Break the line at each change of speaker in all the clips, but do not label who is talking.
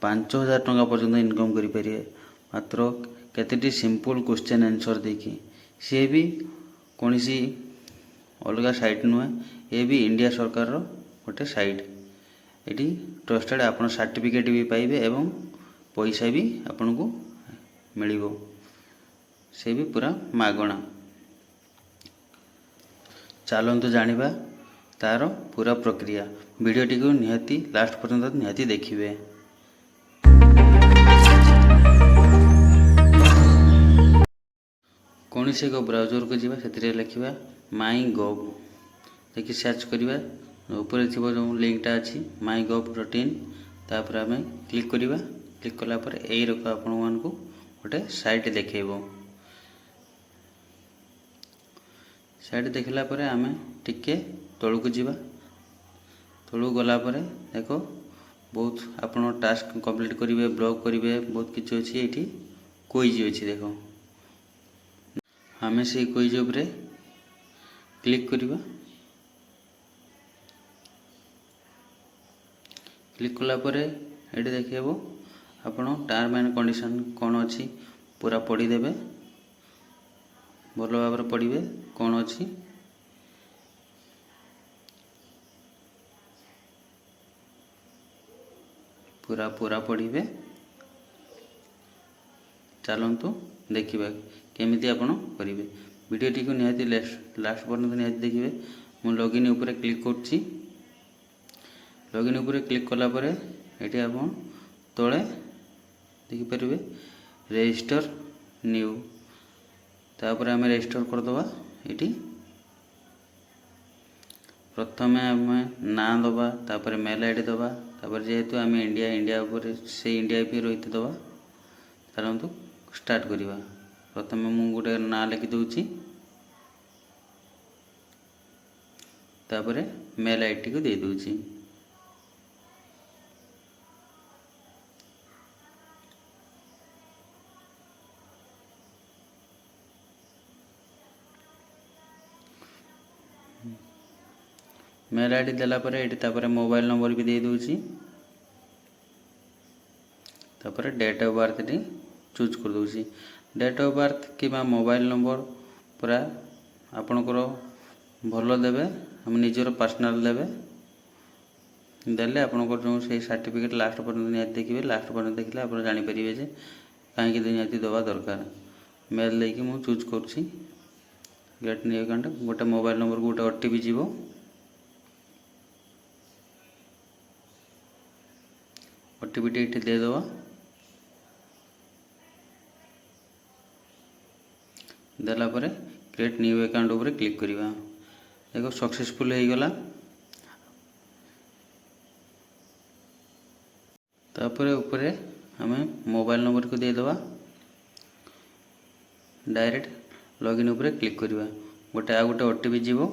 5,000 टंका पर्यंत इनकम करें मात्र केतेटी सिंपल क्वेश्चन आंसर देखी सी भी कौन सी अलग साइट नुहे ये भी इंडिया सरकार गोटे साइट ये ट्रस्टेड आप सर्टिफिकेट भी पाइबे एवं पैसा भी आपन को मिल से भी पूरा मागणा। चलतु जानिबा तार पूरा प्रक्रिया वीडियोटी को निहाती लास्ट पर्यंत निहाती देखिए। कौन से एक ब्राउजर को जीवा से लिखा MyGov देखिए सर्च करवा ऊपर थी जो लिंकटा अच्छी mygov.in तापर आम क्लिक करवा क्लिक कलापर यही रख आपण को गोटे साइट देखेब साइट देखला पर आम टिके तलू को जीवा तलू गलापर देख बहुत आपन टास्क कंप्लीट करेंगे ब्लॉग करेंगे बहुत किसी अच्छी ये क्विज अच्छी देख आम से क्विज उपरे क्लिक करवा क्लिक कलापर ये देखेब आपन टर्म एंड कंडीशन कौन अच्छी पूरा पढ़ीदेवे भल भाव पढ़े कौन अच्छी पूरा पूरा पढ़े चलतु देखा केमिति आपन करेंगे वीडियोटी को निहाती लास्ट पर्यंत निहाती देखिए मु लॉगिन ऊपर क्लिक करछि लॉगिन ऊपर क्लिक कलापर ये आप तले देखिपारे रजिस्टर न्यू तापर आम रजिस्टर करदे ये प्रथम आम ना दबा तापर मेल आईडी दबा तापर जेहेतु आम इंडिया ऊपर से इंडिया भी रही दबा चलतु स्टार्ट करवा प्रथम मु गोटे ना लिखि दूची तापर मेल आईडी को दे दूची मेल आईडी देलापर ये मोबाइल नंबर भी दे दूची तापर डेट ऑफ बर्थ टी चूज कर दूची डेट ऑफ बर्थ कि मोबाइल नंबर पूरा आपणकर भल देवे हम निजर पर्सनल देवे देले आपणकर जो से सर्टिफिकेट लास्ट पर्यंत निहाती देखिए लास्ट पर्यंत देखले आप जानीपारे जे कहीं निहाती दवा दरकार मेल देकी मु चूज कर गेट न्यू अकाउंट गोटे मोबाइल नंबर को गोटे ओटीपी जीवो ओटीपी ये देदेवा देलापर क्रिएट न्यू अकाउंट उपर क्लिक करवा देखो सक्सेसफुल हो गला तापर ऊपर आम मोबाइल नंबर को देदेवा डायरेक्ट लॉगिन उपर क्लिक करवा गोटे आ गोटे ओटीपी जीवो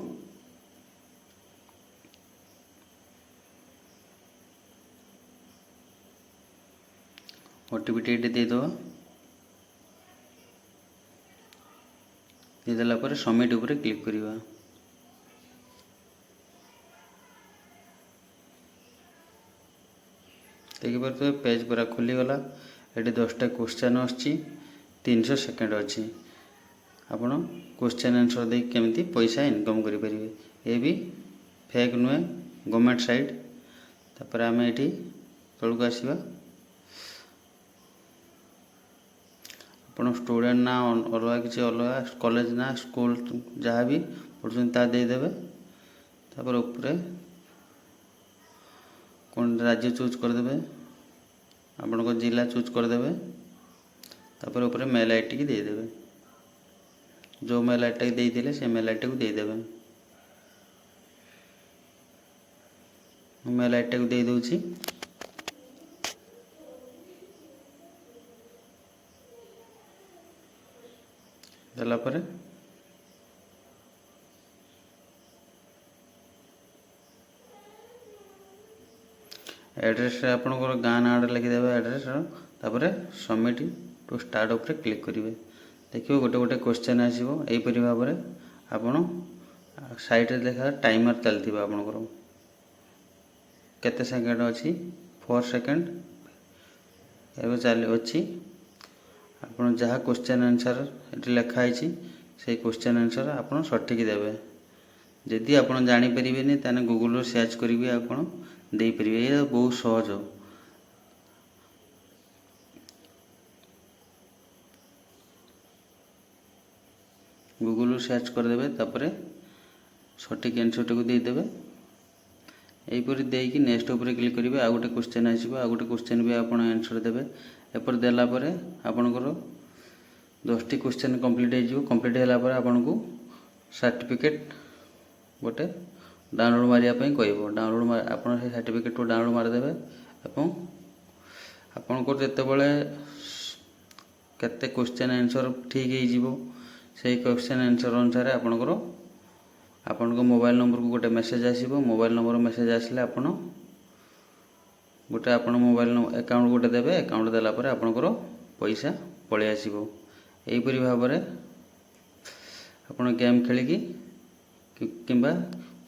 ओटीपी ये देदेवा देदेला पर सबमिट उपर क्लिक करवा देखिए पेज पूरा खोलीगला ये 10टा क्वेश्चन आछि 300 सेकेंड अच्छी आपड़ क्वेश्चन आंसर दे केमती पैसा इनकम करें ये भी फेक नुहे गवर्नमेंट साइट तापर आम ये तलू को आसवा आप स्टूडेंट ना अलग किसी अलग कॉलेज ना स्कूल जहाँ भी पढ़ुं देदेवे तापर ऊपर कौन राज्य चूज करदे आपण को जिला चूज करदे तापर ऊपर मेल आईडी की देदेवे जो मेल आईडी देते से मेल आईडी को देदेवे मेल आईडी को दे दूची देला पर एड्रेस आपंकर गाँ नाँटा लिखिदेवे एड्रेस तापर सबमिट टू स्टार्ट उपर क्लिक करेंगे देखिए गोटे गोटे क्वेश्चन आसो यहीपरि भाव में आपड़ साइट देखा टाइमर चलती आपंकर केते सेकेंड अच्छी 4 सेकेंड ଏବେ ଅଛି ଆପଣ ଯାହା क्वेश्चन आंसर ଏଠି ଲେଖା ହେଇଛି ସେଇ क्वेश्चन आंसर ଆପଣ ସଠିକ୍ ଦେବେ। ଯଦି ଆପଣ ଜାଣିପାରିବେନି ତାହେଲେ ଗୁଗଲରୁ ସର୍ଚ୍ଚ କରିକି ଆପଣ ଦେଇପାରିବେ। ଏହା ବହୁତ ସହଜ। ଗୁଗଲରୁ ସର୍ଚ୍ଚ କରିଦେବେ, ତାପରେ ସଠିକ୍ ଆନ୍ସରଟାକୁ ଦେଇଦେବେ। ଏହିପରି ଦେଇକି ନେକ୍ସଟ ଉପରେ କ୍ଲିକ୍ କରିବେ। ଆଉ ଗୋଟେ क्वेश्चन ଆସିବ, ଆଉ ଗୋଟେ क्वेश्चन ବି ଆପଣ ଆନ୍ସର ଦେବେ। ଏପରି ଦେଲା ପରେ ଆପଣଙ୍କର 10ଟି क्वेश्चन କମ୍ପ୍ଲିଟ୍ ହେଇଯିବ। କମ୍ପ୍ଲିଟ୍ ହେଲା ପରେ ଆପଣଙ୍କୁ ସାର୍ଟିଫିକେଟ୍ ଗୋଟେ ଡାଉନଲୋଡ଼ ମାରିବା ପାଇଁ କହିବ। ଆପଣ ସେ ସାର୍ଟିଫିକେଟ୍କୁ ଡାଉନଲୋଡ଼ ମାରିଦେବେ ଏବଂ ଆପଣଙ୍କର ଯେତେବେଳେ କେତେ क्वेश्चन आंसर ଠିକ୍ ହେଇଯିବ ସେଇ क्वेश्चन आंसर ଅନୁସାରେ ଆପଣଙ୍କ ମୋବାଇଲ୍ ନମ୍ବରକୁ ଗୋଟେ ମେସେଜ୍ ଆସିବ। ମୋବାଇଲ୍ ନମ୍ବର ମେସେଜ୍ ଆସିଲେ ଆପଣ ମୋବାଇଲ୍ ଆକାଉଣ୍ଟ ଗୋଟେ ଦେବେ। ଆକାଉଣ୍ଟ ଦେଲା ପରେ ଆପଣଙ୍କର ପଇସା ପଳେଇ ଆସିବ। ଏହିପରି ଭାବରେ ଆପଣ ଗେମ୍ ଖେଳିକି କିମ୍ବା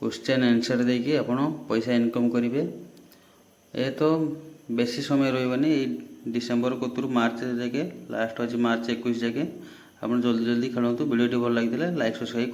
क्वेश्चन आंसर ଦେଇକି ଆପଣ ପଇସା ଇନକମ୍ କରିବେ। ଏ ତ ବେଶୀ ସମୟ ରହିବନି। ଏଇ ଡିସେମ୍ବର କତରୁ ମାର୍ଚ୍ଚ ଯାକେ, ଲାଷ୍ଟ ଅଛି ମାର୍ଚ୍ଚ 21 ଯାକେ। ଆପଣ ଜଲ୍ଦି ଖେଳନ୍ତୁ। ଭିଡ଼ିଓଟି ଭଲ ଲାଗିଥିଲେ ଲାଇକ୍ ସବସ୍କ୍ରାଇବ୍